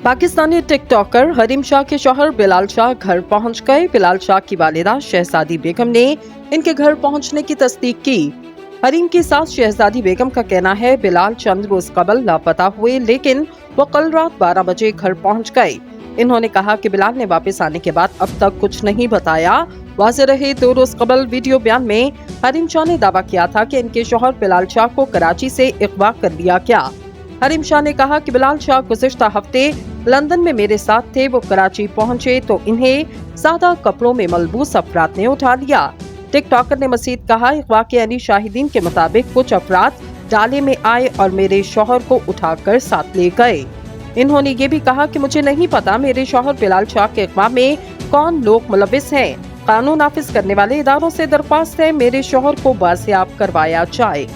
Pakistani TikToker Hareem Shah के शौहर बिलाल शाह घर पहुंच गए। बिलाल शाह की वालिदा शहजादी बेगम ने इनके घर पहुंचने की तस्दीक की। हरीम की सास शहजादी बेगम का कहना है बिलाल चंद रोज कबल लापता हुए, लेकिन वो कल रात 12 बजे घर पहुंच गए। इन्होंने कहा कि बिलाल ने वापस आने के बाद अब तक कुछ नहीं बताया। वाज़ेह रहे 2 रोज कबल वीडियो बयान में हरीम शाह ने दावा किया था कि इनके शौहर बिलाल शाह को कराची से अगवा कर लिया गया। हरीम शाह ने कहा कि बिलाल शाह गुज़िश्ता हफ्ते लंदन में मेरे साथ थे। वो कराची पहुंचे तो इन्हें सादा कपड़ों में मलबूस अफराद ने उठा लिया। टिकटॉकर ने मजीद कहा, अगवा के यानी शाहिदीन के मुताबिक कुछ अफराद डाले में आए और मेरे शौहर को उठाकर साथ ले गए। इन्होंने ये भी कहा कि मुझे नहीं पता मेरे शौहर बिलाल शाह के अगवा में कौन लोग मुलविस हैं। कानून नाफिज करने वाले इदारों से दरख्वास्त है मेरे शौहर को बाजियाब करवाया जाए।